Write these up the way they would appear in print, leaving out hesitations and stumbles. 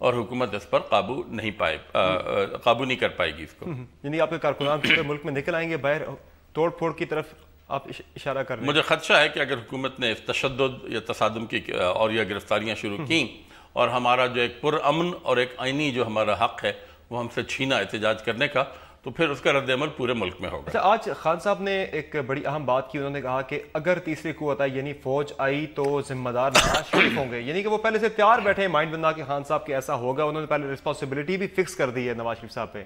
اور حکومت اس پر قابو نہیں کر پائے گی اس کو. یعنی آپ کے کارکنان پورے ملک میں نکل آئیں گے باہر توڑ پھوڑ کی طرف آپ اشارہ کر رہے ہیں؟ مجھے خدشہ ہے کہ اگر حکومت نے اس تشدد یا تصادم کی اور یا گرفتاریاں شروع کیں اور ہمارا جو ایک پرامن اور ایک آئینی جو ہمارا حق ہے وہ ہم سے چھینا احتجاج کرنے کا، تو پھر اس کا رد عمل پورے ملک میں ہوگا. اچھا، آج خان صاحب نے ایک بڑی اہم بات کی. انہوں نے کہا کہ اگر تیسری قوت آئی یعنی فوج آئی تو ذمہ دار نواز شریف ہوں گے. یعنی کہ وہ پہلے سے تیار بیٹھے ہیں مائنڈ بنا کہ خان صاحب کے ایسا ہوگا. انہوں نے پہلے رسپانسبلٹی بھی فکس کر دی ہے نواز شریف صاحب پہ.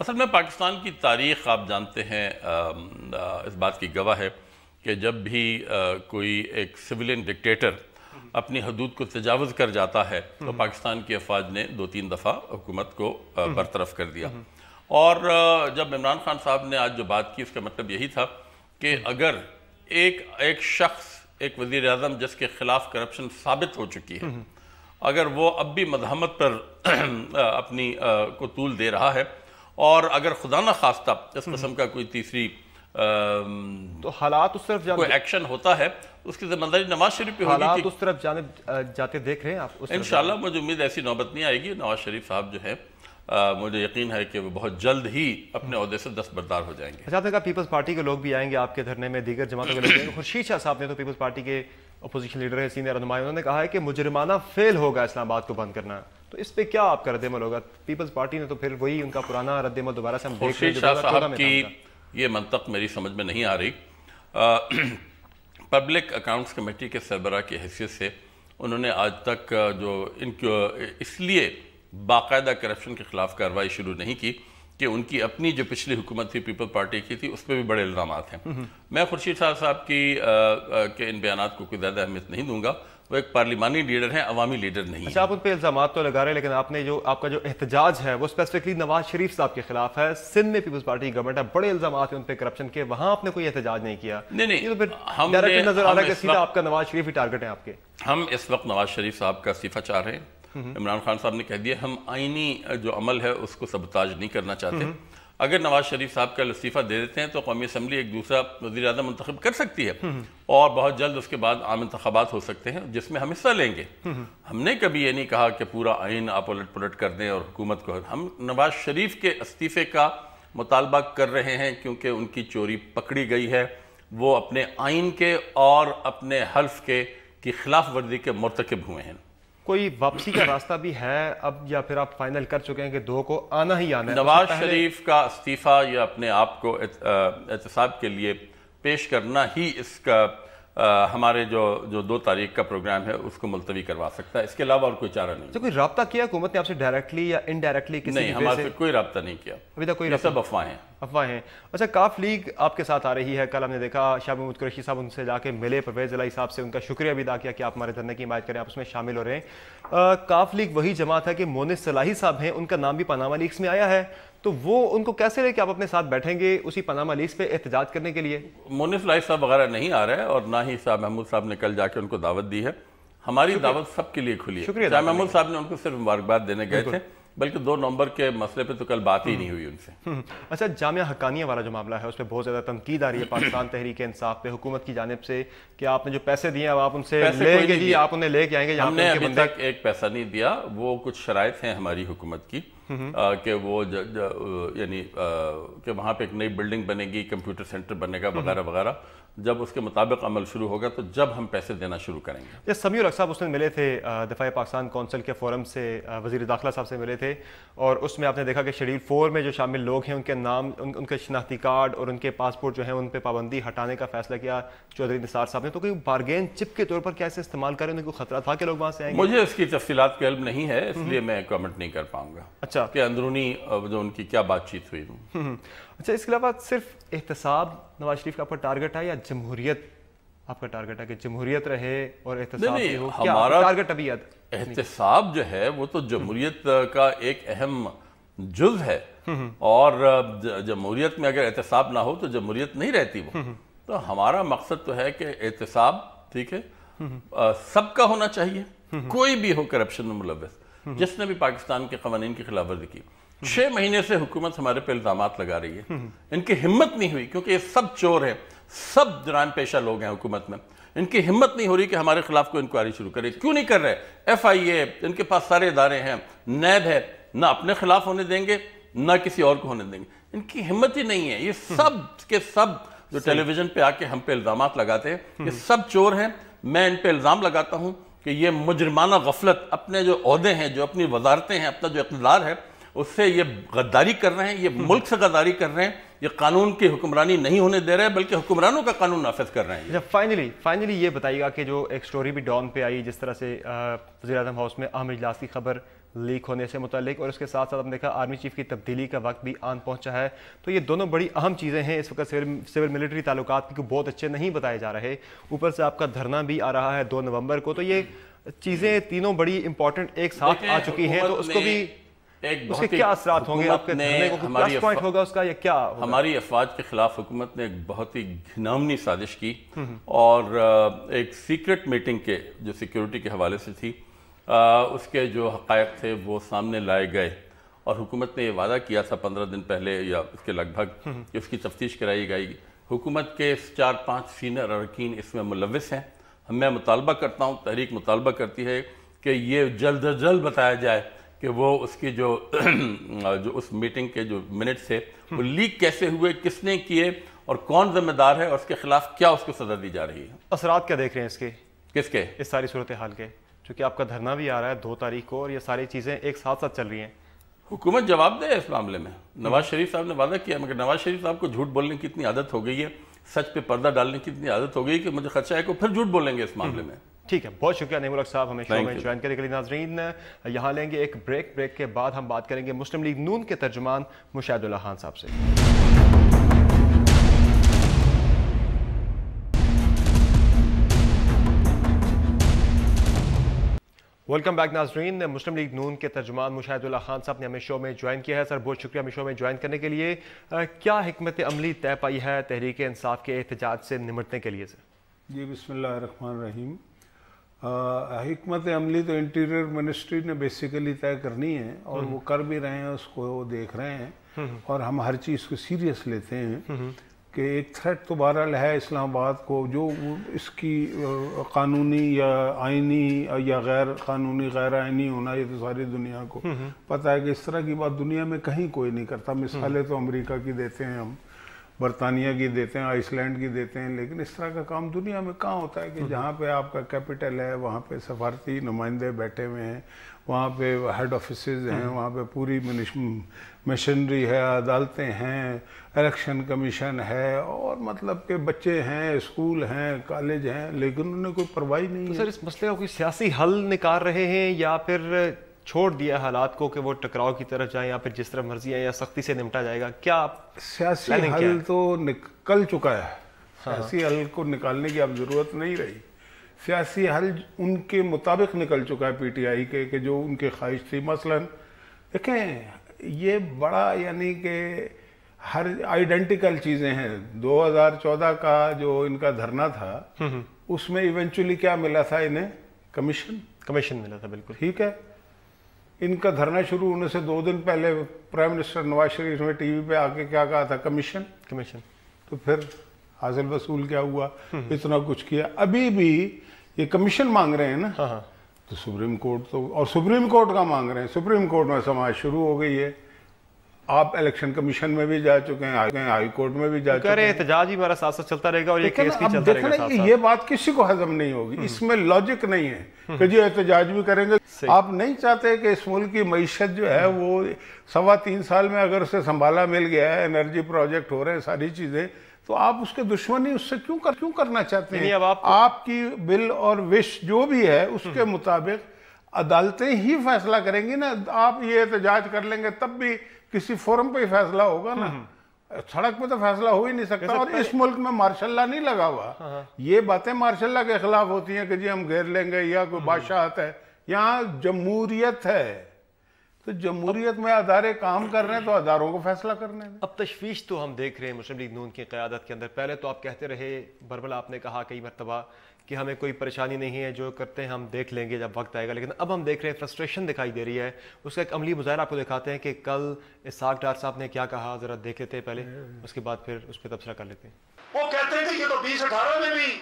اصل میں پاکستان کی تاریخ آپ جانتے ہیں اس بات کی گواہ ہے کہ جب بھی کوئی ایک سویلین ڈکٹیٹر اپنی حدود کو تجاوز کر جاتا ہے تو پاکستان کی افواج نے 2-3 دفعہ حکومت کو برطرف کر دیا. اور جب عمران خان صاحب نے آج جو بات کی اس کا مطلب یہی تھا کہ اگر ایک شخص، ایک وزیر اعظم جس کے خلاف کرپشن ثابت ہو چکی ہے، اگر وہ اب بھی مداحمت پر اپنی کو طول دے رہا ہے اور اگر خدا نہ خواستہ اس قسم کا کوئی تیسری تو حالات اس طرف کوئی ایکشن ہوتا ہے اس کی ذمہ داری نواز شریف پہ ہوگی. حالات اس طرف جاتے دیکھ رہے ہیں آپ؟ انشاءاللہ مجھے امید ایسی نوبت نہیں آئے گی. نواز شریف صاحب جو ہے مجھے یقین ہے کہ وہ بہت جلد ہی اپنے عہدے سے دستبردار ہو جائیں گے. اچھا، آپ نے کہا پیپلز پارٹی کے لوگ بھی آئیں گے آپ کے دھرنے میں، دیگر جماعتوں کے لوگ آئیں گے. خورشید شاہ صاحب نے تو پیپلز پارٹی کے اپوزیشن لیڈر ہیں، سینئر رہنما، انہوں نے کہا ہے کہ مجرمانہ فیل ہوگا اسلام آباد کو بند کرنا. تو اس پہ کیا آپ کا رد عمل ہوگا؟ پیپلز پارٹی نے تو پھر وہی ان کا پرانا رد عمل دوبارہ سے ہم دیکھ رہے ہیں. خورشید شاہ صاحب کی یہ منطق میری سمجھ میں نہیں آ رہی. پبلک اکاؤنٹس کمیٹی کے سربراہ کی حیثیت سے انہوں نے آج تک جو ان کو اس لیے باقاعدہ کرپشن کے خلاف کارروائی شروع نہیں کی کہ ان کی اپنی جو پچھلی حکومت تھی پیپل پارٹی کی تھی اس پہ بھی بڑے الزامات ہیں. میں خورشید شاہ صاحب کے ان بیانات کو کوئی زیادہ اہمیت نہیں دوں گا. وہ ایک پارلیمانی لیڈر ہیں، عوامی لیڈر نہیں ہیں. اچھا، آپ ان پہ الزامات تو لگا رہے ہیں لیکن آپ کا جو احتجاج ہے وہ اسپیسیفکلی نواز شریف صاحب کے خلاف ہے. سندھ میں پیپلز پارٹی کی گورنمنٹ ہے، بڑے الزامات ہیں ان پہ کرپشن کے، وہاں آپ نے کوئی احتجاج نہیں کیا. نہیں، تو پھر ڈائریکٹ نظر آ رہا ہے کہ سیدھا آپ کا نواز شریف ہی ٹارگٹ ہے آپ کے. ہم اس وقت نواز شریف صاحب کا استعفیٰ چاہ رہے ہیں. عمران خان صاحب نے کہہ دیا ہم آئینی جو عمل ہے اس کو سبوتاج نہیں کرنا چاہتے. اگر نواز شریف صاحب کا استعفیٰ دے دیتے ہیں تو قومی اسمبلی ایک دوسرا وزیر اعظم منتخب کر سکتی ہے اور بہت جلد اس کے بعد عام انتخابات ہو سکتے ہیں جس میں ہم حصہ لیں گے. ہم نے کبھی یہ نہیں کہا کہ پورا آئین آپ الٹ پلٹ کر دیں اور حکومت کو. ہم نواز شریف کے استعفے کا مطالبہ کر رہے ہیں کیونکہ ان کی چوری پکڑی گئی ہے. وہ اپنے آئین کے اور اپنے حلف کی خلاف ورزی کے مرتکب ہوئے ہیں. کوئی واپسی کا راستہ بھی ہے اب یا پھر آپ فائنل کر چکے ہیں کہ 2 کو آنا ہی آنا ہے؟ نواز شریف کا استعفیٰ یا اپنے آپ کو احتساب کے لیے پیش کرنا ہی اس کا ہمارے جو 2 تاریخ کا پروگرام ہے اس کو ملتوی کروا سکتا ہے. اس کے علاوہ اور کوئی چارہ نہیں. کوئی رابطہ کیا حکومت نے آپ سے ڈائریکٹلی یا انڈائریکٹلی؟ نہیں، ہمارے سے کوئی رابطہ نہیں کیا ابھی تک. کوئی سب افواہیں. اچھا، کاف لیگ آپ کے ساتھ آ رہی ہے. کل ہم نے دیکھا شاہ محمود قریشی صاحب ان سے جا کے ملے، پرویز الہی صاحب سے ان کا شکریہ بھی ادا کیا کہ آپ ہمارے دھرنے کی حمایت کریں، آپ اس میں شامل ہو رہے ہیں. کاف لیگ وہی جماعت ہے کہ مونس صلاحی صاحب ہیں، ان کا نام بھی پاناما لیکس میں آیا ہے. تو وہ ان کو کیسے لے کہ آپ اپنے ساتھ بیٹھیں گے اسی پاناما لیکس پہ احتجاج کرنے کے لیے؟ مونس صلاحی صاحب وغیرہ نہیں آ رہے اور نہ ہی شاہ محمود صاحب نے کل جا کے ان کو دعوت دی ہے. ہماری دعوت سب کے لیے کھلی ہے. شاہ محمود صاحب نے ان کو صرف مبارکباد دینے گئے تھے، بلکہ 2 نومبر کے مسئلے پہ تو کل بات ہی نہیں ہوئی ان سے. اچھا، جامعہ حقانیہ والا جو معاملہ ہے اس پہ بہت زیادہ تنقید آ رہی ہے پاکستان تحریک انصاف پہ حکومت کی جانب سے کہ آپ نے جو پیسے دیے ہیں آپ ان سے لے گے جی، آپ انہیں لے کے آئیں گے. ہم نے ابھی تک ایک پیسہ نہیں دیا. وہ کچھ شرائط ہیں ہماری حکومت کی کہ وہ یعنی کہ وہاں پہ ایک نئی بلڈنگ بنے گی، کمپیوٹر سینٹر بنے گا وغیرہ وغیرہ. جب اس کے مطابق عمل شروع ہوگا تو جب ہم پیسے دینا شروع کریں گے. سمیع الحق صاحب اس میں ملے تھے دفاع پاکستان کونسل کے فورم سے، وزیر داخلہ صاحب سے ملے تھے اور اس میں آپ نے دیکھا کہ شیڈول 4 میں جو شامل لوگ ہیں ان کے نام، ان کے شناختی کارڈ اور ان کے پاسپورٹ جو ہیں ان پہ پابندی ہٹانے کا فیصلہ کیا چودھری نثار صاحب نے. تو کوئی بارگین چپ کے طور پر کیا اسے استعمال کریں؟ انہیں کوئی خطرہ تھا کہ لوگ وہاں سے آئیں گے؟ مجھے اس کی تفصیلات کا علم نہیں ہے، اس لیے میں کامنٹ نہیں کر پاؤں گا. اچھا، کہ اندرونی جو ان کی کیا بات چیت ہوئی. اچھا، اس کے علاوہ صرف احتساب نواز شریف کا آپ کا ٹارگٹ ہے یا جمہوریت آپ کا ٹارگٹ ہے کہ جمہوریت رہے اور احتساب بھی ہو؟ ہمارا ٹارگٹ ابھی احتساب جو ہے وہ تو جمہوریت کا ایک اہم جز ہے اور جمہوریت میں اگر احتساب نہ ہو تو جمہوریت نہیں رہتی. وہ تو ہمارا مقصد تو ہے کہ احتساب ٹھیک ہے سب کا ہونا چاہیے، کوئی بھی ہو کرپشن میں ملوث، جس نے بھی پاکستان کے قوانین کی خلاف ورزی کی. 6 مہینے سے حکومت ہمارے پہ الزامات لگا رہی ہے. ان کی ہمت نہیں ہوئی کیونکہ یہ سب چور ہیں، سب جرائم پیشہ لوگ ہیں حکومت میں. ان کی ہمت نہیں ہو رہی کہ ہمارے خلاف کوئی انکوائری شروع کرے. کیوں نہیں کر رہے؟ FIA ان کے پاس سارے ادارے ہیں, نیب ہے, نہ اپنے خلاف ہونے دیں گے نہ کسی اور کو ہونے دیں گے. ان کی ہمت ہی نہیں ہے. یہ سب کے سب جو ٹیلی ویژن پہ آ کے ہم پہ الزامات لگاتے ہیں یہ سب چور ہیں. میں ان پہ الزام لگاتا ہوں کہ یہ مجرمانہ غفلت, اپنے جو عہدے ہیں, جو اپنی وزارتیں ہیں, اپنا جو اقتدار ہے, اس سے یہ غداری کر رہے ہیں, یہ ملک سے غداری کر رہے ہیں, یہ قانون کی حکمرانی نہیں ہونے دے رہے بلکہ حکمرانوں کا قانون نافذ کر رہے ہیں. فائنلی یہ بتائیے گا کہ جو ایک سٹوری بھی ڈان پہ آئی, جس طرح سے وزیر اعظم ہاؤس میں اہم اجلاس کی خبر لیک ہونے سے متعلق, اور اس کے ساتھ ساتھ ہم نے دیکھا آرمی چیف کی تبدیلی کا وقت بھی آن پہنچا ہے, تو یہ دونوں بڑی اہم چیزیں ہیں. اس وقت سول ملٹری تعلقات بھی بہت اچھے نہیں بتائے جا رہے, اوپر سے آپ کا دھرنا بھی آ رہا ہے 2 نومبر کو, تو یہ چیزیں تینوں بڑی امپورٹنٹ ایک ساتھ آ چکی ہیں, تو اس کو بھی اس کے کیا اثرات ہوں گے؟ آپ کے دھرنے کو پلس پوائنٹ ہوگا اس کا یا کیا ہوگا؟ ہماری افواج کے خلاف حکومت نے ایک بہت ہی گھناؤنی سازش کی, اور ایک سیکرٹ میٹنگ کے جو سیکیورٹی کے حوالے سے تھی, اس کے جو حقائق تھے وہ سامنے لائے گئے, اور حکومت نے یہ وعدہ کیا تھا 15 دن پہلے یا اس کے لگ بھگ کہ اس کی تفتیش کرائی گئی. حکومت کے 4-5 سینئر اراکین اس میں ملوث ہیں. میں مطالبہ کرتا ہوں, تحریک مطالبہ کرتی ہے کہ یہ جلد از جلد بتایا جائے کہ وہ اس کی جو اس میٹنگ کے جو منٹس تھے وہ لیک کیسے ہوئے, کس نے کیے, اور کون ذمہ دار ہے, اور اس کے خلاف کیا اس کو سزا دی جا رہی ہے. اثرات کیا دیکھ رہے ہیں اس کے؟ کس کے؟ اس ساری صورتحال کے, چونکہ آپ کا دھرنا بھی آ رہا ہے 2 تاریخ کو, اور یہ ساری چیزیں ایک ساتھ ساتھ چل رہی ہیں. حکومت جواب دے اس معاملے میں. نواز شریف صاحب نے وعدہ کیا, مگر نواز شریف صاحب کو جھوٹ بولنے کی اتنی عادت ہو گئی ہے, سچ پہ پردہ ڈالنے کی اتنی عادت ہو گئی کہ مجھے خدشہ ہے کہ پھر جھوٹ بولیں گے اس معاملے میں. ٹھیک ہے, بہت شکریہ نعیم الحق صاحب ہمیں شو میں جوائن کرنے کے لیے. ناظرین یہاں لیں گے ایک بریک کے بعد ہم بات کریں گے مسلم لیگ نون کے ترجمان مشاہد اللہ خان صاحب سے. ویلکم بیک ناظرین. مسلم لیگ نون کے ترجمان مشاہد اللہ خان صاحب نے ہمیں شو میں جوائن کیا ہے. سر بہت شکریہ ہمیں شو میں جوائن کرنے کے لیے. کیا حکمت عملی طے پائی ہے تحریک انصاف کے احتجاج سے نمٹنے کے لیے؟ سر جی بسم اللہ الرحمن الرحیم. حکمت عملی تو انٹیریئر منسٹری نے بیسیکلی طے کرنی ہے, اور وہ کر بھی رہے ہیں, اس کو دیکھ رہے ہیں, اور ہم ہر چیز کو سیریس لیتے ہیں کہ ایک تھریٹ تو بہرحال ہے اسلام آباد کو, جو اس کی قانونی یا آئینی یا غیر قانونی غیر آئینی ہونا, یہ تو ساری دنیا کو پتہ ہے کہ اس طرح کی بات دنیا میں کہیں کوئی نہیں کرتا. مثالیں تو امریکہ کی دیتے ہیں ہم, برطانیہ کی دیتے ہیں, آئس لینڈ کی دیتے ہیں, لیکن اس طرح کا کام دنیا میں کہاں ہوتا ہے کہ جہاں پہ آپ کا کیپٹل ہے وہاں پہ سفارتی نمائندے بیٹھے ہوئے ہیں, وہاں پہ ہیڈ آفیسز ہیں, وہاں پہ پوری مشنری ہے, عدالتیں ہیں, الیکشن کمیشن ہے, اور مطلب کہ بچے ہیں, اسکول ہیں, کالج ہیں, لیکن انہیں کوئی پرواہ نہیں ہے. سر اس مسئلے کا کوئی سیاسی حل نکال رہے ہیں یا پھر چھوڑ دیا حالات کو کہ وہ ٹکراؤ کی طرف جائیں, یا پھر جس طرح مرضی ہے یا سختی سے نمٹا جائے گا؟ کیا سیاسی حل تو نکل چکا ہے, سیاسی حل کو نکالنے کی اب ضرورت نہیں رہی. سیاسی حل ان کے مطابق نکل چکا ہے پی ٹی آئی کے, کہ جو ان کی خواہش تھی. مثلا دیکھیں یہ بڑا یعنی کہ ہر آئیڈینٹیکل چیزیں ہیں. 2014 کا جو ان کا دھرنا تھا اس میں ایونچولی کیا ملا تھا انہیں؟ کمیشن ملا تھا. بالکل ٹھیک ہے. ان کا دھرنا شروع ہونے سے 2 دن پہلے پرائم منسٹر نواز شریف نے ٹی وی پہ آ کے کیا کہا تھا؟ کمیشن. تو پھر حاصل وصول کیا ہوا؟ اتنا کچھ کیا. ابھی بھی یہ کمیشن مانگ رہے ہیں نا, تو سپریم کورٹ تو, اور سپریم کورٹ کا مانگ رہے ہیں. سپریم کورٹ میں سماعت شروع ہو گئی ہے. آپ الیکشن کمیشن میں بھی جا چکے ہیں, ہائی کورٹ میں بھی جا چکے ہیں. احتجاج بھی ہمارا ساتھ ساتھ چلتا رہے گا, اور یہ کیس بھی چلتا رہے گا ساتھ ساتھ. یہ بات کسی کو ہضم نہیں ہوگی, اس میں لاجک نہیں ہے کہ جی احتجاج بھی کریں گے. آپ نہیں چاہتے کہ اس ملک کی معیشت جو ہے وہ 3.25 سال میں اگر اسے سنبھالا مل گیا ہے, انرجی پروجیکٹ ہو رہے ہیں, ساری چیزیں, تو آپ اس کے دشمنی اس سے کیوں کرنا چاہتے ہیں؟ آپ کی بل اور وش جو بھی ہے اس کے مطابق عدالتیں ہی فیصلہ کریں گی نا. آپ یہ احتجاج کر لیں گے تب بھی کسی فورم پہ ہی فیصلہ ہوگا نا, سڑک پہ تو فیصلہ ہو ہی نہیں سکتا. اور اس ملک میں مارشل لا نہیں لگا ہوا. یہ باتیں مارشل لا کے خلاف ہوتی ہیں کہ جی ہم گھیر لیں گے یا کوئی بادشاہت ہے. یہاں جمہوریت ہے, تو جمہوریت میں ادارے کام کر رہے ہیں تو اداروں کو فیصلہ کرنے ہیں. اب تشویش تو ہم دیکھ رہے ہیں مسلم لیگ نون کی قیادت کے اندر. پہلے تو آپ کہتے رہے, بربلا آپ نے کہا کئی مرتبہ کہ ہمیں کوئی پریشانی نہیں ہے, جو کرتے ہیں ہم دیکھ لیں گے جب وقت آئے گا. لیکن اب ہم دیکھ رہے ہیں فرسٹریشن دکھائی دے رہی ہے. اس کا ایک عملی مظاہرہ آپ کو دکھاتے ہیں کہ کل اسحاق ڈار صاحب نے کیا کہا, ذرا دیکھ لیتے ہیں پہلے, اس کے بعد پھر اس پہ تبصرہ کر لیتے ہیں. وہ کہتے ہیں کہ یہ تو 2018 میں بھی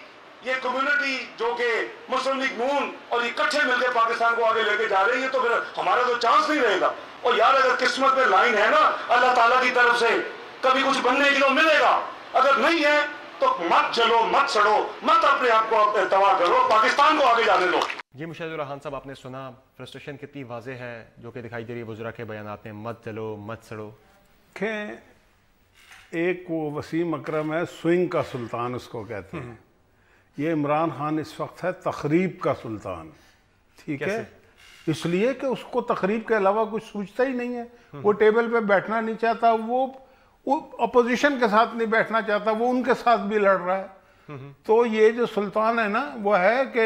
یہ کمیونٹی جو کہ مسلم لیگ نون اور اکٹھے مل کے پاکستان کو آگے لے کے جا رہی ہے تو پھر ہمارا تو چانس نہیں رہے گا. اور یار اگر قسمت میں لائن ہے نا اللہ تعالیٰ کی طرف سے کبھی کچھ بننے کے لیے ملے گا, اگر نہیں ہے تو مت جلو, مت سڑو, مت اپنے آپ کو تباہ کرو, پاکستان کو آگے جانے دو. یہ مشاہد اللہ خان صاحب آپ نے سنا, فرسٹریشن کتنی واضح ہے جو کہ دکھائی دے رہی ہے وزراء کے بیانات میں, مت جلو مت سڑو. کہ ایک وہ وسیم اکرم ہے, سوئنگ کا سلطان اس کو کہتے ہیں, یہ عمران خان اس وقت ہے تخریب کا سلطان. ٹھیک ہے, اس لیے کہ اس کو تخریب کے علاوہ کچھ سوچتا ہی نہیں ہے. وہ ٹیبل پہ بیٹھنا نہیں چاہتا, وہ اپوزیشن کے ساتھ نہیں بیٹھنا چاہتا, وہ ان کے ساتھ بھی لڑ رہا ہے. تو یہ جو سلطان ہے نا وہ ہے کہ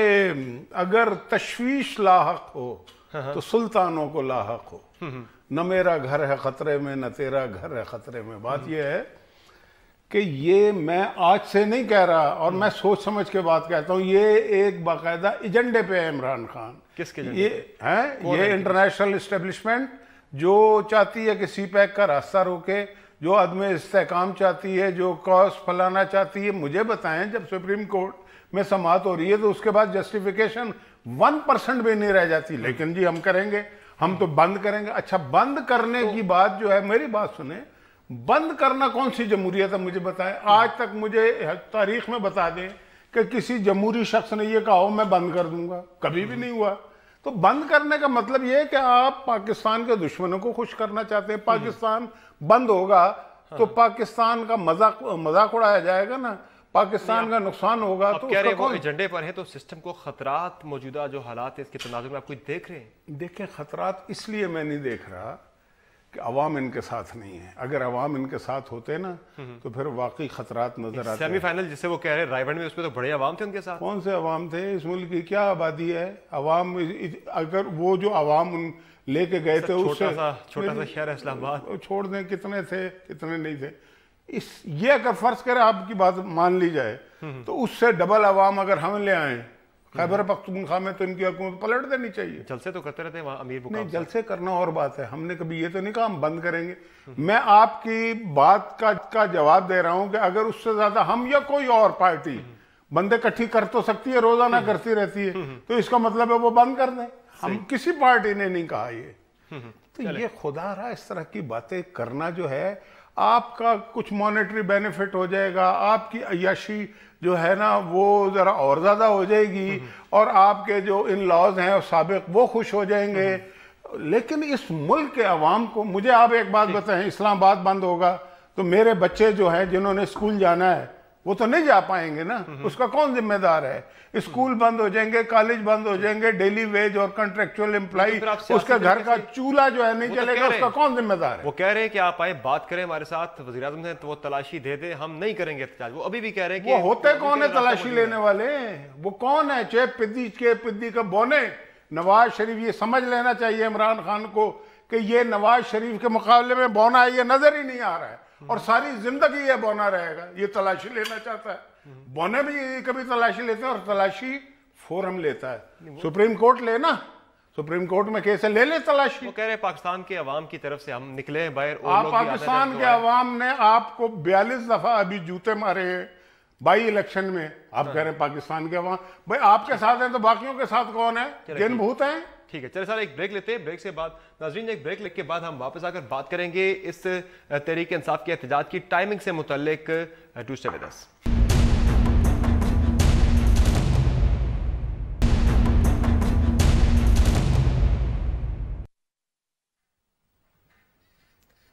اگر تشویش لاحق ہو تو سلطانوں کو لاحق ہو. نہ میرا گھر ہے خطرے میں نہ تیرا گھر ہے خطرے میں. بات یہ ہے کہ یہ میں آج سے نہیں کہہ رہا, اور میں سوچ سمجھ کے بات کہتا ہوں, یہ ایک باقاعدہ ایجنڈے پہ ہے عمران خان. کس کے یہ ہے یہ انٹرنیشنل اسٹیبلشمنٹ جو چاہتی ہے کہ سی پیک کا راستہ روکے, جو عدم استحکام چاہتی ہے, جو کاز پھیلانا چاہتی ہے. مجھے بتائیں جب سپریم کورٹ میں سماعت ہو رہی ہے تو اس کے بعد جسٹیفیکیشن 1% بھی نہیں رہ جاتی, لیکن جی ہم کریں گے, ہم تو بند کریں گے. اچھا بند کرنے کی بات جو ہے, میری بات سنیں, بند کرنا کون سی جمہوریت ہے مجھے بتائیں. آج تک مجھے تاریخ میں بتا دیں کہ کسی جمہوری شخص نے یہ کہا ہو میں بند کر دوں گا, کبھی بھی نہیں ہوا. تو بند کرنے کا مطلب یہ ہے کہ آپ پاکستان کے دشمنوں کو خوش کرنا چاہتے ہیں. پاکستان بند ہوگا تو پاکستان کا مذاق اڑایا جائے گا نا, پاکستان کا نقصان ہوگا. تو کہہ رہے وہ ایجنڈے پر ہے تو سسٹم کو خطرات, موجودہ جو حالات ہے اس کے تناظر میں آپ کچھ دیکھ رہے ہیں؟ دیکھیں خطرات اس لیے میں نہیں دیکھ رہا کہ عوام ان کے ساتھ نہیں ہے. اگر عوام ان کے ساتھ ہوتے نا تو پھر واقعی خطرات نظر آتے. سیمی فائنل جسے وہ کہہ رہے رائے ونڈ میں, اس میں تو بڑے عوام تھے ان کے ساتھ. کون سے عوام تھے؟ اس ملک کی کیا آبادی ہے. عوام اگر وہ جو عوام لے کے گئے تھے اس سے چھوٹا سا شہر اسلام آباد, چھوڑ دیں کتنے تھے کتنے نہیں تھے. یہ اگر فرض کرے آپ کی بات مان لی جائے تو اس سے ڈبل عوام اگر ہم لے آئیں خیبر پختونخوا میں تو ان کی حکومت پلٹ دینی چاہیے. جلسے تو کرتے رہتے ہیں وہاں امیر مقام. نہیں, جلسے کرنا اور بات ہے. ہم نے کبھی یہ تو نہیں کہا ہم بند کریں گے. میں آپ کی بات کا جواب دے رہا ہوں کہ اگر اس سے زیادہ ہم یا کوئی اور پارٹی بندے اکٹھی کر تو سکتی ہے, روزانہ کرتی رہتی ہے, تو اس کا مطلب ہے وہ بند کر دیں. ہم کسی پارٹی نے نہیں کہا یہ. تو یہ خدا رہا اس طرح کی باتیں کرنا جو ہے, آپ کا کچھ مانیٹری بینیفٹ ہو جائے گا, آپ کی عیاشی جو ہے نا وہ ذرا اور زیادہ ہو جائے گی, اور آپ کے جو ان لاز ہیں سابق وہ خوش ہو جائیں گے. لیکن اس ملک کے عوام کو, مجھے آپ ایک بات بتائیں, اسلام آباد بند ہوگا تو میرے بچے جو ہیں جنہوں نے اسکول جانا ہے وہ تو نہیں جا پائیں گے نا. اس کا کون ذمہ دار ہے؟ اسکول بند ہو جائیں گے, کالج بند ہو جائیں گے, ڈیلی ویج اور کنٹریکچوئل امپلائی, اس کے گھر کا چولہا جو ہے نہیں چلے گا, اس کا کون ذمہ دار ہے؟ وہ کہہ رہے ہیں کہ آپ آئے بات کریں ہمارے ساتھ, وزیر اعظم نے تو وہ تلاشی دے دے, ہم نہیں کریں گے احتجاج. وہ ابھی بھی کہہ رہے ہیں کہ وہ ہوتے کون ہے تلاشی لینے والے؟ وہ کون ہے؟ چیپ پدی کا بونے. نواز شریف, یہ سمجھ لینا چاہیے عمران خان کو کہ یہ نواز شریف کے مقابلے میں بونا ہے, یہ نظر ہی نہیں آ رہا ہے, اور ساری زندگی یہ بونا رہے گا. یہ تلاشی لینا چاہتا ہے. بونے بھی کبھی تلاشی لیتے ہیں, اور تلاشی فورم لیتا ہے. سپریم کورٹ لے نا, سپریم کورٹ میں کیسے لے لے تلاشی. وہ کہہ رہے ہیں پاکستان کے عوام کی طرف سے ہم نکلے ہیں باہر. آپ پاکستان کے عوام نے آپ کو 42 دفعہ ابھی جوتے مارے ہیں بائی الیکشن میں. آپ کہہ رہے ہیں پاکستان کے عوام, بھائی آپ کے ساتھ ہیں تو باقیوں کے ساتھ کون ہے؟ جن بھوت ہیں. ٹھیک ہے, چلے سر ایک بریک لیتے ہیں. بریک سے بعد ناظرین ایک بریک لے کے بعد ہم واپس آ کر بات کریں گے اس تحریک انصاف کے احتجاج کی ٹائمنگ سے متعلق. Do stay with us.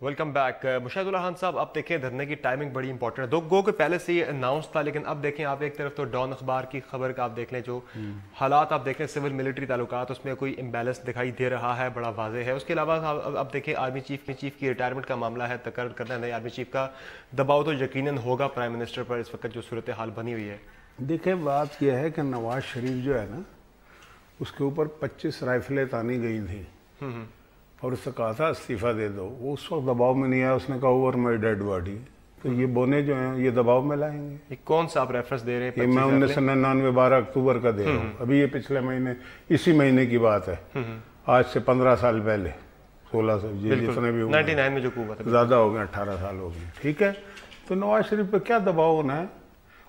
Welcome back. Mushahid Ullah Khan Sahab, اب دیکھیں دھرنے کی ٹائمنگ بڑی امپورٹنٹ ہے. گو کہ پہلے سے یہ اناؤنس تھا, لیکن اب دیکھیں آپ ایک طرف تو ڈان اخبار کی خبر کا آپ دیکھ لیں, جو حالات آپ دیکھ لیں سول ملٹری تعلقات, اس میں کوئی امبیلنس دکھائی دے رہا ہے, بڑا واضح ہے. اس کے علاوہ اب دیکھیں آرمی چیف کی ریٹائرمنٹ کا معاملہ ہے, تقرر کرنا ہے نئے آرمی چیف کا. دباؤ تو یقیناً ہوگا پرائم منسٹر پر اس وقت جو صورتحال بنی ہوئی ہے. دیکھیں بات یہ ہے کہ نواز شریف جو ہے نا, اس کے اوپر 25 رائفلیں تانی گئی تھیں اور اس سے کہا تھا استعفیٰ دے دو. وہ اس وقت دباؤ میں نہیں آیا, اس نے کہا اوور مائی ڈیڈ باڈی. تو یہ بونے جو ہیں یہ دباؤ میں لائیں گے. یہ کون سا آپ ریفرنس دے رہے ہیں؟ یہ میں 1999 12 اکتوبر کا دے رہا ہوں. ابھی یہ پچھلے مہینے, اسی مہینے کی بات ہے, آج سے 15 سال پہلے, 16 سے جتنے بھی 99 میں جو ہوا تھا, زیادہ ہو گئے, 18 سال ہو گئے. ٹھیک ہے, تو نواز شریف پہ کیا دباؤ ہونا ہے؟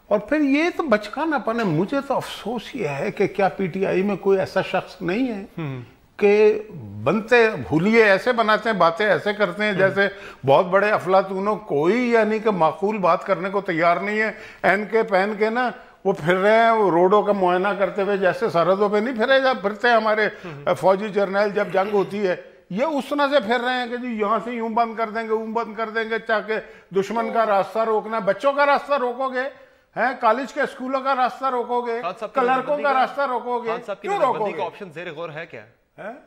اور پھر یہ تو بچکانا پن ہے. مجھے تو افسوس یہ ہے کہ کیا پی ٹی آئی میں کوئی ایسا شخص نہیں ہے کہ بنتے بھولیے ایسے بناتے ہیں, باتیں ایسے کرتے ہیں جیسے بہت بڑے افلاطونوں. کوئی یعنی کہ معقول بات کرنے کو تیار نہیں ہے. این کے پہن کے نا وہ پھر رہے ہیں, وہ روڈوں کا معائنہ کرتے ہوئے, جیسے سرحدوں پہ نہیں پھرتے ہمارے فوجی جرنیل جب جنگ ہوتی ہے, یہ اس طرح سے پھر رہے ہیں کہ جی یہاں سے یوں بند کر دیں گے, اون بند کر دیں گے, تاکہ دشمن کا راستہ روکنا ہے. بچوں کا راستہ روکو گے, کالج کے اسکولوں کا راستہ روکو گے, کلرکوں کا راستہ روکو گے, کیوں روکو گے؟ آپشن زیر غور ہے کیا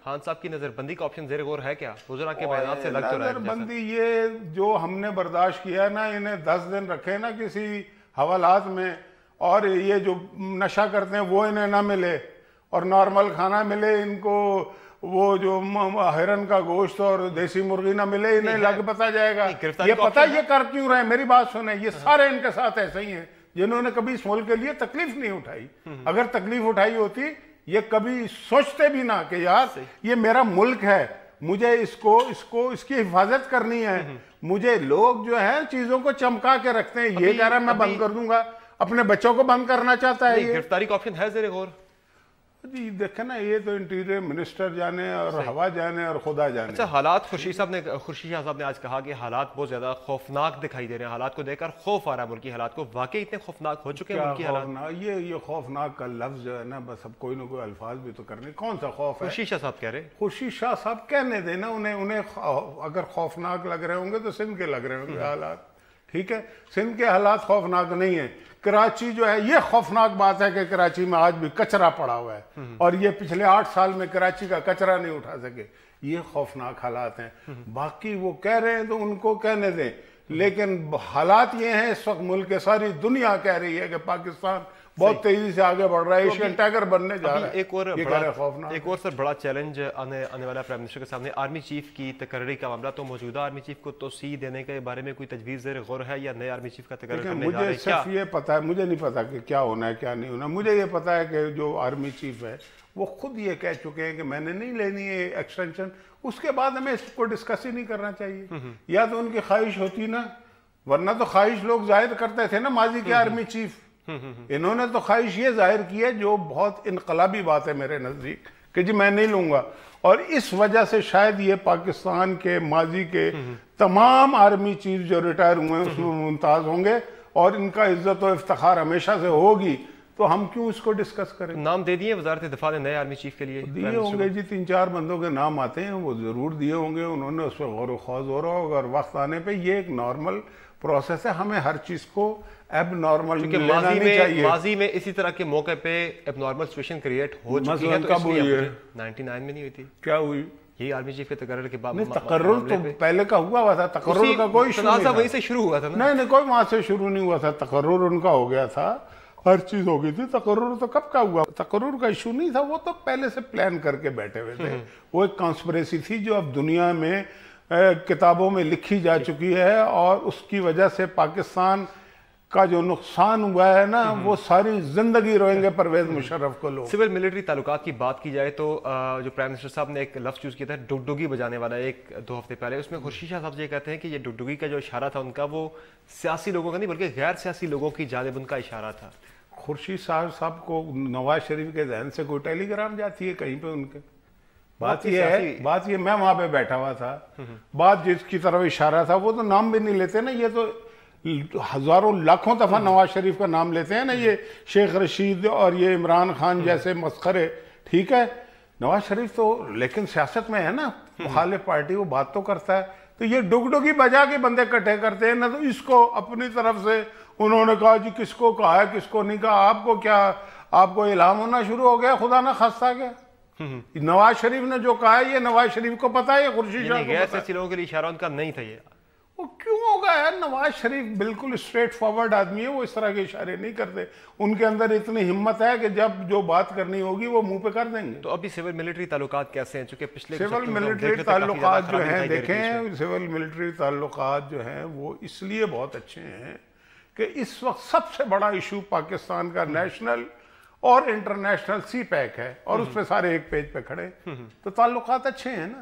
خان صاحب کی نظر بندی کا آپشن زیر غور ہے کیا؟ وزراء کے بیانات سے لگ تو رہا ہے. نظر بندی یہ جو ہم نے برداشت کیا ہے نا, انہیں 10 دن رکھے نا کسی حوالات میں, اور یہ جو نشہ کرتے ہیں وہ انہیں نہ ملے, اور نارمل کھانا ملے ان کو, وہ جو ہرن کا گوشت اور دیسی مرغی نہ ملے, انہیں لگ پتا جائے گا. یہ پتہ یہ کر کیوں رہے ہیں؟ میری بات سنیں, یہ سارے ان کے ساتھ ایسے ہی ہیں جنہوں نے کبھی اس ملک کے لیے تکلیف نہیں اٹھائی. اگر تکلیف اٹھائی ہوتی یہ کبھی سوچتے بھی نہ کہ یار یہ میرا ملک ہے, مجھے اس کی حفاظت کرنی ہے. مجھے لوگ جو ہیں چیزوں کو چمکا کے رکھتے ہیں, یہ کہہ رہا ہے میں بند کر دوں گا, اپنے بچوں کو بند کرنا چاہتا ہے. گرفتاری کا آپشن ہے زیر غور؟ جی دیکھیں نا, یہ تو انٹیریئر منسٹر جانے اور ہوا جانے اور خدا جانے. اچھا, حالات خورشید شاہ صاحب نے آج کہا کہ حالات بہت زیادہ خوفناک دکھائی دے رہے ہیں, حالات کو دیکھ کر خوف آ رہا ہے ملکی حالات کو. واقعی اتنے خوفناک ہو چکے ہیں ملکی حالات؟ یہ خوفناک کا لفظ جو ہے نا, بس اب کوئی نہ کوئی الفاظ بھی تو کرنے. کون سا خوف ہے؟ خورشید شاہ صاحب کہہ رہے ہیں. خورشید شاہ صاحب کہنے دینا, انہیں اگر خوفناک لگ رہے ہوں گے تو سندھ کے لگ رہے ہوں گے حالات. ٹھیک ہے, سندھ کے حالات خوفناک نہیں ہیں. کراچی جو ہے, یہ خوفناک بات ہے کہ کراچی میں آج بھی کچرا پڑا ہوا ہے, اور یہ پچھلے 8 سال میں کراچی کا کچرا نہیں اٹھا سکے. یہ خوفناک حالات ہیں. باقی وہ کہہ رہے ہیں تو ان کو کہنے دیں, لیکن حالات یہ ہیں اس وقت ملک کے ساری دنیا کہہ رہی ہے کہ پاکستان بہت تیزی سے آگے بڑھ رہا ہے, ایشین ٹائگر بننے جا رہا ہے. ایک اور سر بڑا چیلنج آنے والا پرائم منسٹر کے سامنے, آرمی چیف کی تقرری کا معاملہ. تو موجودہ آرمی چیف کو توسیع دینے کے بارے میں کوئی تجویز زیر غور ہے, یا نئے آرمی چیف کا تقرر کرنے جا رہے ہیں؟ مجھے صرف یہ پتا ہے, مجھے نہیں پتا کہ کیا ہونا ہے کیا نہیں ہونا. مجھے یہ پتا ہے کہ جو آرمی چیف ہے وہ خود یہ کہہ چکے ہیں کہ میں نے نہیں لینی ہے ایکسٹینشن. اس کے بعد ہمیں اس کو ڈسکس ہی نہیں کرنا چاہیے. یا تو ان کی خواہش ہوتی نا, ورنہ تو خواہش لوگ ظاہر کرتے تھے نا ماضی کے آرمی چیف. انہوں نے تو خواہش یہ ظاہر کی ہے جو بہت انقلابی بات ہے میرے نزدیک, کہ جی میں نہیں لوں گا. اور اس وجہ سے شاید یہ پاکستان کے ماضی کے تمام آرمی چیف جو ریٹائر ہوئے ہیں اس میں ممتاز ہوں گے, اور ان کا عزت و افتخار ہمیشہ سے ہوگی. تو ہم کیوں اس کو ڈسکس کریں؟ نام دے دیے وزارت دفاع نے نئے آرمی چیف کے لیے؟ دیے ہوں گے جی, 3-4 بندوں کے نام آتے ہیں, وہ ضرور دیے ہوں گے. انہوں نے اس پہ غور و خوض ہو رہا ہوگا, اور وقت آنے پہ یہ ایک نارمل پروسیس ہے. ہمیں ہر چیز کو ایب نارمل لینا نہیں چاہیے. ماضی میں اسی طرح کے موقع پہ ایب نارمل سچویشن کریٹ ہو چکی ہے. تو کب ہوئی ہے؟ 99 میں نہیں ہوئی تھی. کیا ہوئی؟ یہ آرمی چیف کے تقرر کے بعد. نہیں, تقرر تو پہلے کا ہوا تھا. تقرر کا کوئی ایشو نہیں, وہیں سے شروع ہوا تھا. نہیں کوئی وہاں سے شروع نہیں ہوا تھا. تقرر ان کا ہو گیا تھا, ہر چیز ہو گئی تھی. تقرر تو کب کا ہوا؟ تقرر کا ایشو نہیں تھا, وہ تو پہلے سے پلان کر کے بیٹھے ہوئے تھے. وہ ایک کانسپریسی تھی جو اب دنیا میں کتابوں میں لکھی جا چکی ہے, اور اس کی وجہ سے پاکستان کا جو نقصان ہوا ہے نا, وہ ساری زندگی روئیں گے پرویز مشرف کو لوگ. سول ملٹری تعلقات کی بات کی جائے تو جو پرائم منسٹر صاحب نے ایک لفظ چوز کیا تھا ڈگڈگی بجانے والا 1-2 ہفتے پہلے, اس میں خورشید شاہ صاحب یہ کہتے ہیں کہ یہ ڈگڈگی کا جو اشارہ تھا ان کا, وہ سیاسی لوگوں کا نہیں بلکہ غیر سیاسی لوگوں کی جانب ان کا اشارہ تھا. خورشید صاحب کو نواز شریف کے ذہن سے کوئی ٹیلی گرام جاتی ہے کہیں پہ ان کے؟ بات یہ میں وہاں پہ بیٹھا ہوا تھا, بات جس کی طرف اشارہ تھا وہ تو نام بھی نہیں لیتے نا. یہ تو ہزاروں لاکھوں دفعہ نواز شریف کا نام لیتے ہیں نا, یہ شیخ رشید اور یہ عمران خان جیسے مسخرے. ٹھیک ہے, نواز شریف تو لیکن سیاست میں ہے نا, مخالف پارٹی, وہ بات تو کرتا ہے. تو یہ ڈگڈگی بجا کے بندے کٹھے کرتے ہیں نا, تو اس کو اپنی طرف سے انہوں نے کہا جی کس کو کہا ہے کس کو نہیں کہا. آپ کو کیا, آپ کو الہام ہونا شروع ہو گیا خدا نہ خواستہ کیا؟ نواز شریف نے جو کہا ہے یہ نواز شریف کو پتا ہے, یہ خورشید شاہ کو غیر سیاسی لوگوں کے لیے اشارہ ان کا نہیں تھا. یہ وہ کیوں ہوگا یار؟ نواز شریف بالکل اسٹریٹ فارورڈ آدمی ہے, وہ اس طرح کے اشارے نہیں کرتے. ان کے اندر اتنی ہمت ہے کہ جب جو بات کرنی ہوگی وہ منہ پہ کر دیں گے. تو ابھی سول ملٹری تعلقات کیسے ہیں؟ چونکہ پچھلے سول ملٹری تعلقات جو ہیں, دیکھیں سول ملٹری تعلقات جو ہیں وہ اس لیے بہت اچھے ہیں کہ اس وقت سب سے بڑا ایشو پاکستان کا نیشنل اور انٹرنیشنل سی پیک ہے, اور اس پہ سارے ایک پیج پہ کھڑے. تو تعلقات اچھے ہیں نا.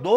2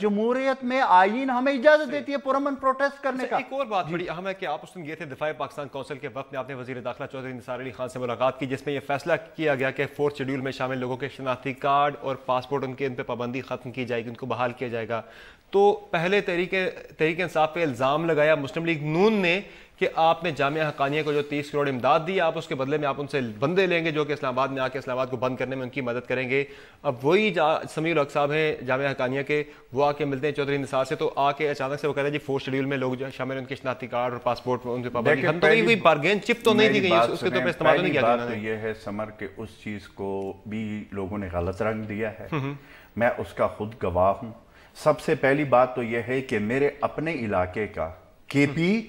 جمہوریت میں آئین ہمیں اجازت دیتی ہے پرامن پروٹیسٹ کرنے کا. ایک اور بات بڑی اہم ہے کہ آپ اس دن گئے تھے دفاع پاکستان کونسل کے وقت میں، آپ نے وزیر داخلہ چودھری نثار علی خان سے ملاقات کی، جس میں یہ فیصلہ کیا گیا کہ 4 شیڈول میں شامل لوگوں کے شناختی کارڈ اور پاسپورٹ ان پہ پابندی ختم کی جائے گی، ان کو بحال کیا جائے گا. تو پہلے تحریک انصاف پہ الزام لگایا مسلم لیگ نون نے کہ آپ نے جامعہ حقانیہ کو جو 30 کروڑ امداد دی، آپ اس کے بدلے میں آپ ان سے بندے لیں گے جو کہ اسلام آباد میں آ کے اسلام آباد کو بند کرنے میں ان کی مدد کریں گے. اب وہی سمیع الحق صاحب ہیں جامعہ حقانیہ کے، وہ آ کے ملتے ہیں چودھری نثار سے، تو آ کے اچانک سے وہ کہتے ہیں جی 4 شیڈول میں لوگ شامل ان کے شناختی کارڈ اور پاسپورٹ ان پہ پابندی ختم. تو کوئی بارگین چپ تو نہیں دی گئی، اس کے تو پہ استعمال نہیں کیا گیا. بات یہ ہے سمر کہ اس چیز کو بھی لوگوں نے غلط رنگ دیا ہے، میں اس کا خود گواہ ہوں. سب سے پہلی بات تو یہ ہے کہ میرے اپنے علاقے کا کے پی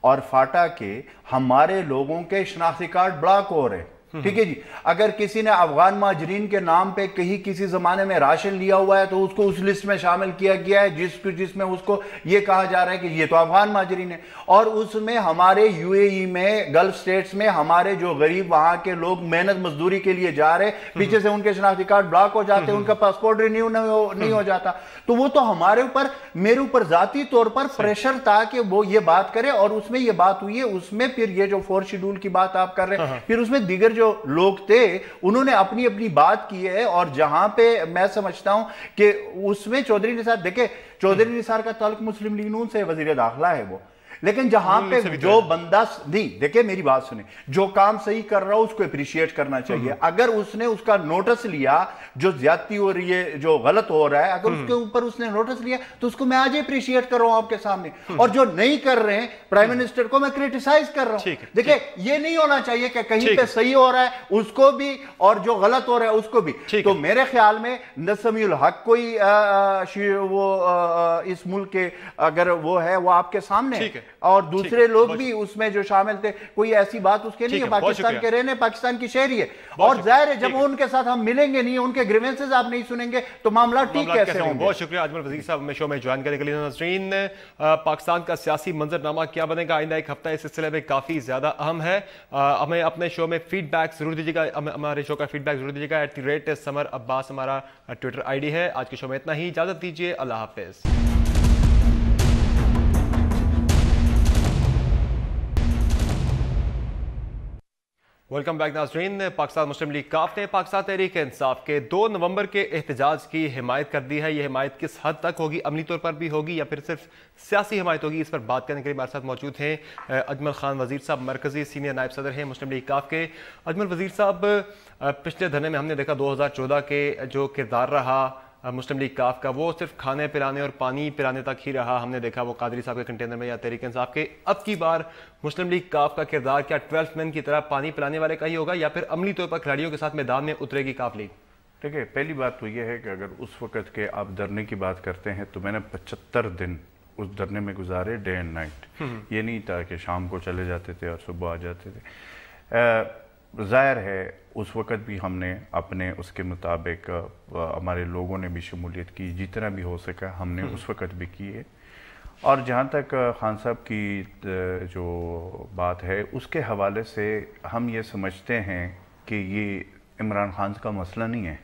اور فاٹا کے ہمارے لوگوں کے شناختی کارڈ بلاک ہو رہے. ٹھیک ہے جی، اگر کسی نے افغان مہاجرین کے نام پہ کہیں کسی زمانے میں راشن لیا ہوا ہے تو اس کو اس لسٹ میں شامل کیا گیا ہے جس میں اس کو یہ کہا جا رہا ہے کہ یہ تو افغان مہاجرین ہے. اور اس میں ہمارے یو اے ای میں گلف سٹیٹس میں ہمارے جو غریب وہاں کے لوگ محنت مزدوری کے لیے جا رہے، پیچھے سے ان کے شناختی کارڈ بلاک ہو جاتے ہیں، ان کا پاسپورٹ رینیو نہیں ہو جاتا. تو وہ تو ہمارے اوپر، میرے اوپر ذاتی طور پر پریشر تھا کہ وہ یہ بات کرے، اور اس میں یہ بات ہوئی ہے. اس میں پھر یہ جو 4 شیڈول کی بات آپ کر رہے ہیں، پھر اس میں دیگر جو لوگ تھے انہوں نے اپنی بات کی ہے. اور جہاں پہ میں سمجھتا ہوں کہ اس میں چودھری نثار، دیکھیں چودھری نثار کا تعلق مسلم لیگ نون سے وزیر داخلہ ہے وہ، لیکن جہاں پہ جو بندہ نہیں، دیکھیں میری بات سنیں، جو کام صحیح کر رہا ہو اس کو اپریشیٹ کرنا چاہیے. اگر اس نے اس کا نوٹس لیا جو زیادتی ہو رہی ہے، جو غلط ہو رہا ہے، اگر اس کے اوپر اس نے نوٹس لیا تو اس کو میں آج اپریشیٹ کر رہا ہوں آپ کے سامنے. اور جو نہیں کر رہے ہیں پرائم منسٹر کو میں کریٹیسائز کر رہا ہوں. دیکھیں یہ نہیں ہونا چاہیے کہ کہیں پہ صحیح ہو رہا ہے اس کو بھی اور جو غلط ہو رہا ہے اس کو بھی. تو میرے خیال میں سمیع الحق کوئی وہ اس ملک کے اگر وہ ہے وہ آپ کے سامنے، اور دوسرے لوگ بھی اس میں جو شامل تھے، کوئی ایسی بات اس کے نہیں ہے. پاکستان کے رہنے، پاکستان کی شہری ہے، اور ظاہر ہے جب ان کے ساتھ ہم ملیں گے نہیں، ان کے گریونسز آپ نہیں سنیں گے تو معاملات ٹھیک کیسے ہوں گے. بہت شکریہ اجمل وزیر صاحب ہمیں شو میں جوائن کرنے کے لیے. ناظرین، پاکستان کا سیاسی منظرنامہ کیا بنے گا آئندہ ایک ہفتہ اس سلسلے میں کافی زیادہ اہم ہے. ہمیں اپنے شو میں فیڈ بیک ضرور دیجیے گا، ہمارے شو کا فیڈ بیک ضرور دیجیے گا. @سمر عباس ہمارا ٹویٹر آئی ڈی ہے. آج کے شو میں اتنا ہی، اجازت دیجیے، اللہ حافظ. ویلکم بیک ناظرین. پاکستان مسلم لیگ کاف نے پاکستان تحریک انصاف کے 2 نومبر کے احتجاج کی حمایت کر دی ہے. یہ حمایت کس حد تک ہوگی، عملی طور پر بھی ہوگی یا پھر صرف سیاسی حمایت ہوگی، اس پر بات کرنے کے لیے ہمارے ساتھ موجود ہیں اجمل خان وزیر صاحب، مرکزی سینئر نائب صدر ہیں مسلم لیگ کاف کے. اجمل وزیر صاحب، پچھلے دھرنے میں ہم نے دیکھا 2014 کے جو کردار رہا مسلم لیگ کاف کا، وہ صرف کھانے پلانے اور پانی پلانے تک ہی رہا. ہم نے دیکھا وہ قادری صاحب کے کنٹینر میں یا تحریک انصاف کے. اب کی بار مسلم لیگ کاف کا کردار کیا 12 مین کی طرح پانی پلانے والے کا ہی ہوگا یا پھر عملی طور پر کھلاڑیوں کے ساتھ میدان میں اترے گی کاف لیگ؟ دیکھیں پہلی بات تو یہ ہے کہ اگر اس وقت کے آپ دھرنے کی بات کرتے ہیں تو میں نے 75 دن اس دھرنے میں گزارے، ڈے اینڈ نائٹ. یہ نہیں تھا کہ شام کو چلے جاتے تھے اور صبح آ جاتے تھے. ظاہر ہے اس وقت بھی ہم نے اپنے اس کے مطابق ہمارے لوگوں نے بھی شمولیت کی، جتنا بھی ہو سکا ہم نے اس وقت بھی کی ہے. اور جہاں تک خان صاحب کی جو بات ہے اس کے حوالے سے ہم یہ سمجھتے ہیں کہ یہ عمران خان کا مسئلہ نہیں ہے،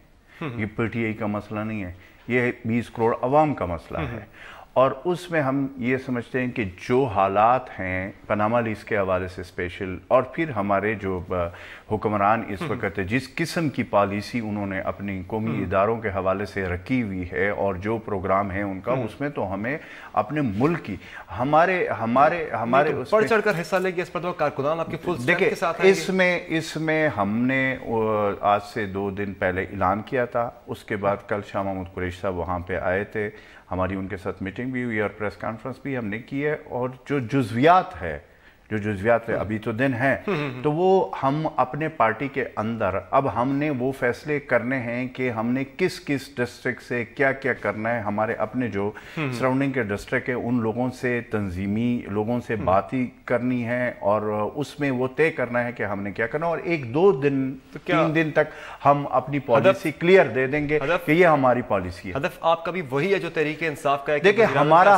یہ پی ٹی آئی کا مسئلہ نہیں ہے، یہ 20 کروڑ عوام کا مسئلہ ہے. اور اس میں ہم یہ سمجھتے ہیں کہ جو حالات ہیں پاناما لیز کے حوالے سے اسپیشل، اور پھر ہمارے جو حکمران اس وقت جس قسم کی پالیسی انہوں نے اپنی قومی اداروں کے حوالے سے رکھی ہوئی ہے اور جو پروگرام ہے ان کا، اس میں تو ہمیں اپنے ملک کی ہمارے بڑھ چڑھ کر حصہ لے گے. اس پر تو کارکنان آپ کی فل اسٹرینتھ کے ساتھ ہیں. اس میں ہم نے آج سے 2 دن پہلے اعلان کیا تھا. اس کے بعد کل شاہ محمود قریشی صاحب وہاں پہ آئے تھے، ہماری ان کے ساتھ میٹنگ بھی ہوئی اور پریس کانفرنس بھی ہم نے کی ہے. اور جو جزویات ہے ابھی تو دن ہیں، تو وہ ہم اپنے پارٹی کے اندر اب ہم نے وہ فیصلے کرنے ہیں کہ ہم نے کس ڈسٹرکٹ سے کیا کیا کرنا ہے. ہمارے اپنے جو سراؤنڈنگ کے ڈسٹرکٹ ہے ان لوگوں سے، تنظیمی لوگوں سے بات ہی کرنی ہے اور اس میں وہ طے کرنا ہے کہ ہم نے کیا کرنا. اور 1-2 دن 3 دن تک ہم اپنی پالیسی کلیئر دے دیں گے کہ یہ ہماری پالیسی ہے. ہدف آپ کا بھی وہی ہے جو تحریک انصاف کا ہے؟ دیکھیں ہمارا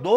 2